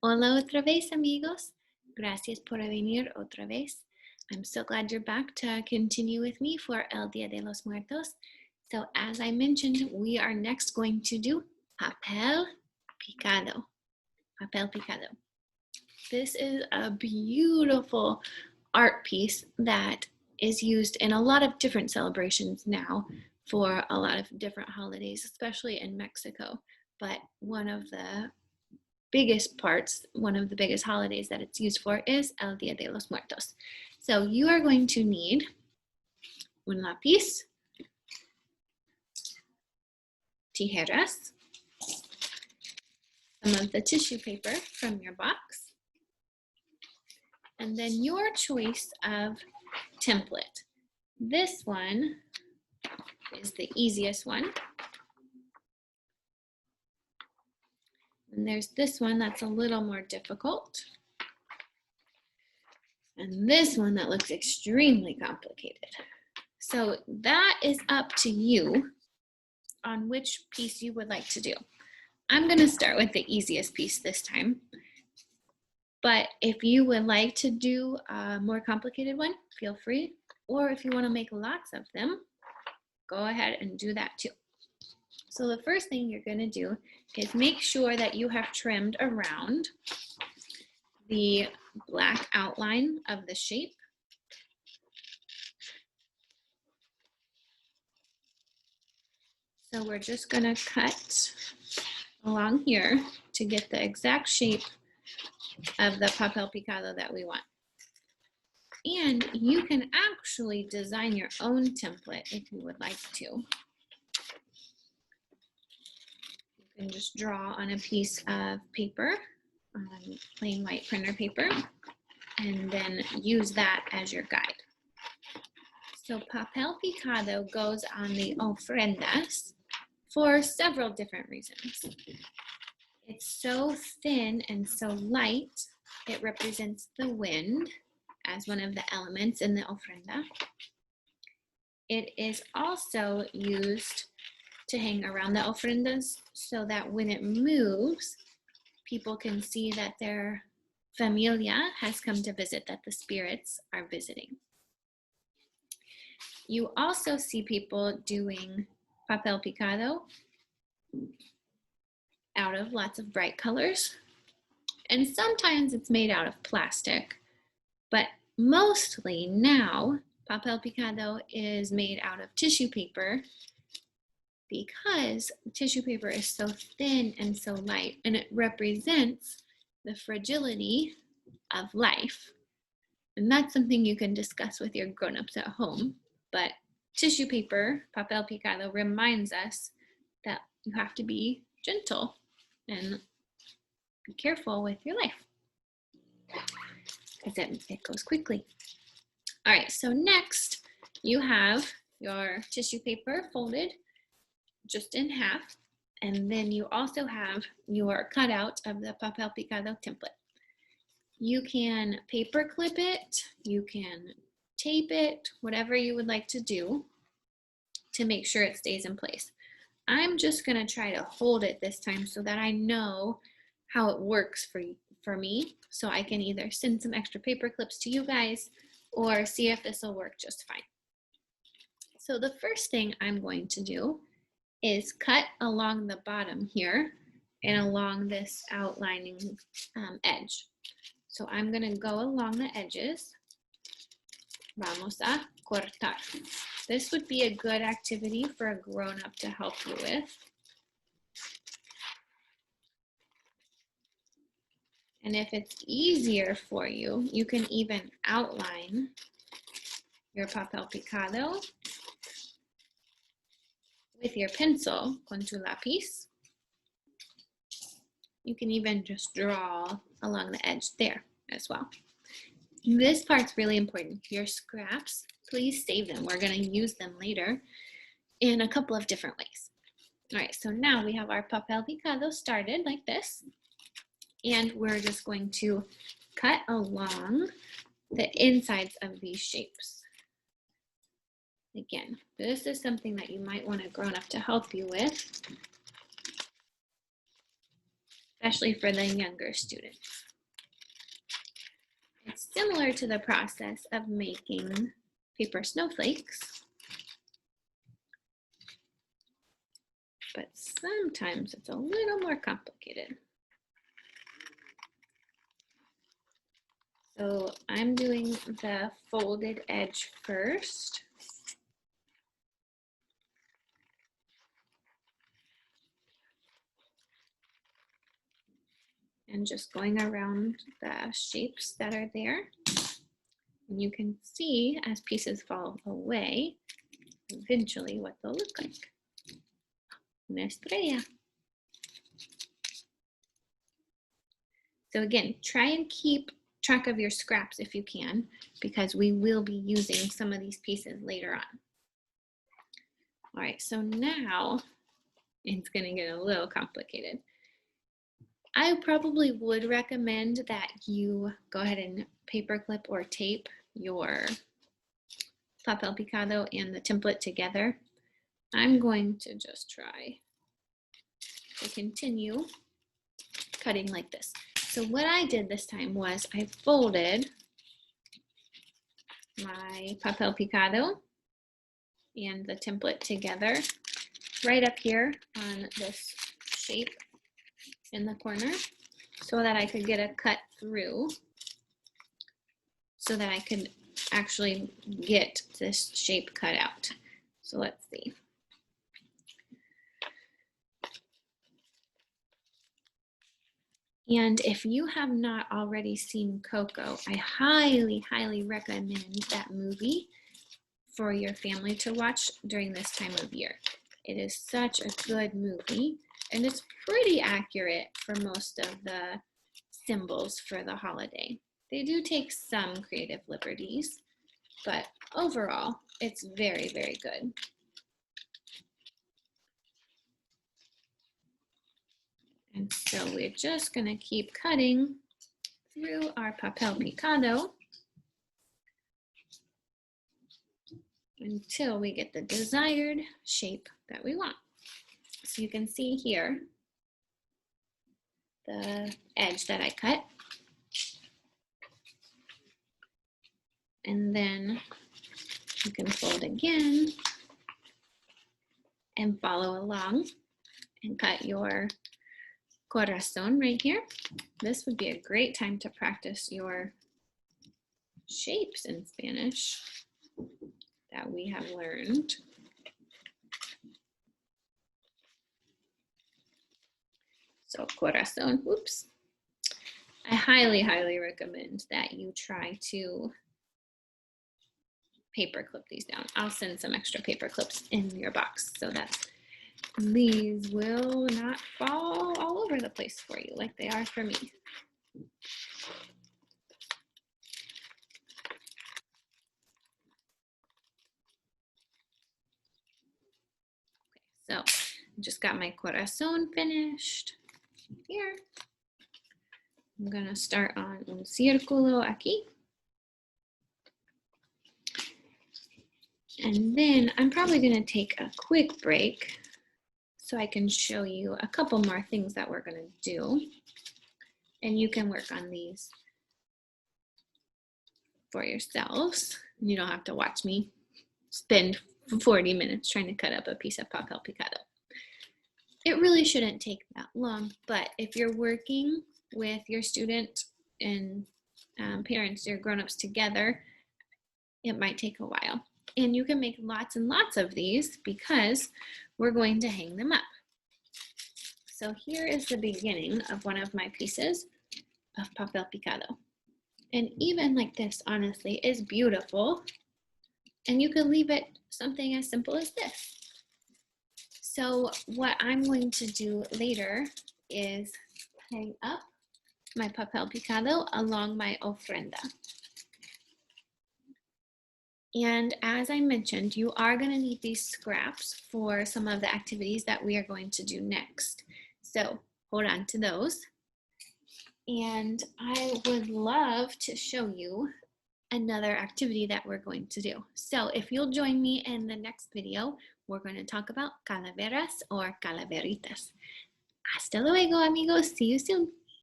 Hola otra vez, amigos. Gracias por venir otra vez. I'm so glad you're back to continue with me for El Día de los Muertos. So as I mentioned, we are next going to do Papel Picado. Papel Picado. This is a beautiful art piece that is used in a lot of different celebrations now for a lot of different holidays, especially in Mexico. But one of the biggest parts, one of the biggest holidays that it's used for is El Día de los Muertos. So you are going to need un lápiz, tijeras, some of the tissue paper from your box, and then your choice of template. This one is the easiest one. And there's this one that's a little more difficult. And this one that looks extremely complicated. So that is up to you on which piece you would like to do. I'm going to start with the easiest piece this time. But if you would like to do a more complicated one, feel free. Or if you want to make lots of them, go ahead and do that too. So the first thing you're going to do is make sure that you have trimmed around the black outline of the shape. So we're just going to cut along here to get the exact shape of the papel picado that we want. And you can actually design your own template if you would like to. You can just draw on a piece of paper, plain white printer paper, and then use that as your guide. So papel picado goes on the ofrendas for several different reasons. It's so thin and so light, it represents the wind as one of the elements in the ofrenda. It is also used to hang around the ofrendas so that when it moves, people can see that their familia has come to visit, that the spirits are visiting. You also see people doing papel picado out of lots of bright colors. And sometimes it's made out of plastic, but mostly now papel picado is made out of tissue paper because tissue paper is so thin and so light, and it represents the fragility of life. And that's something you can discuss with your grown-ups at home. But tissue paper, papel picado, reminds us that you have to be gentle and be careful with your life because it goes quickly. All right, so next you have your tissue paper folded just in half, and then you also have your cutout of the papel picado template. You can paper clip it, you can tape it, whatever you would like to do to make sure it stays in place. I'm just gonna try to hold it this time so that I know how it works for me, so I can either send some extra paper clips to you guys or see if this will work just fine. So the first thing I'm going to do is cut along the bottom here and along this outlining edge. So I'm going to go along the edges. Vamos a cortar. This would be a good activity for a grown-up to help you with. And if it's easier for you, you can even outline your papel picado with your pencil, con tu lápiz. You can even just draw along the edge there as well. This part's really important. Your scraps, please save them. We're going to use them later in a couple of different ways. All right, so now we have our papel picado started like this. And we're just going to cut along the insides of these shapes. Again, this is something that you might want a grown-up to help you with. especially for the younger students. It's similar to the process of making paper snowflakes, but sometimes it's a little more complicated. So I'm doing the folded edge first. And just going around the shapes that are there. And you can see as pieces fall away, eventually what they'll look like. Una estrella. So again, try and keep track of your scraps if you can, because we will be using some of these pieces later on. All right, so now it's gonna get a little complicated. I probably would recommend that you go ahead and paperclip or tape your Papel Picado and the template together. I'm going to just try to continue cutting like this. So what I did this time was I folded my Papel Picado and the template together right up here on this shape in the corner so that I could get a cut through so that I could actually get this shape cut out. So let's see. And if you have not already seen Coco, I highly, highly recommend that movie for your family to watch during this time of year. It is such a good movie, and it's pretty accurate for most of the symbols for the holiday. They do take some creative liberties, but overall, it's very, very good. And so we're just gonna keep cutting through our Papel Picado until we get the desired shape that we want. So you can see here the edge that I cut. And then you can fold again and follow along and cut your corazón right here. This would be a great time to practice your shapes in Spanish that we have learned. So corazón, oops. I highly, highly recommend that you try to paper clip these down. I'll send some extra paper clips in your box so that these will not fall all over the place for you like they are for me. Okay, so just got my corazón finished here. I'm gonna start on un círculo aquí. And then I'm probably gonna take a quick break so I can show you a couple more things that we're gonna do. And you can work on these for yourselves. You don't have to watch me spend 40 minutes trying to cut up a piece of Papel Picado. It really shouldn't take that long, but if you're working with your student and parents, your grown-ups together, it might take a while. And you can make lots and lots of these because we're going to hang them up. So here is the beginning of one of my pieces of Papel Picado. And even like this, honestly, is beautiful. And you can leave it something as simple as this. So what I'm going to do later is hang up my Papel Picado along my ofrenda. And as I mentioned, you are going to need these scraps for some of the activities that we are going to do next. So hold on to those. And I would love to show you another activity that we're going to do. So if you'll join me in the next video, we're going to talk about calaveras or calaveritas. Hasta luego, amigos. See you soon.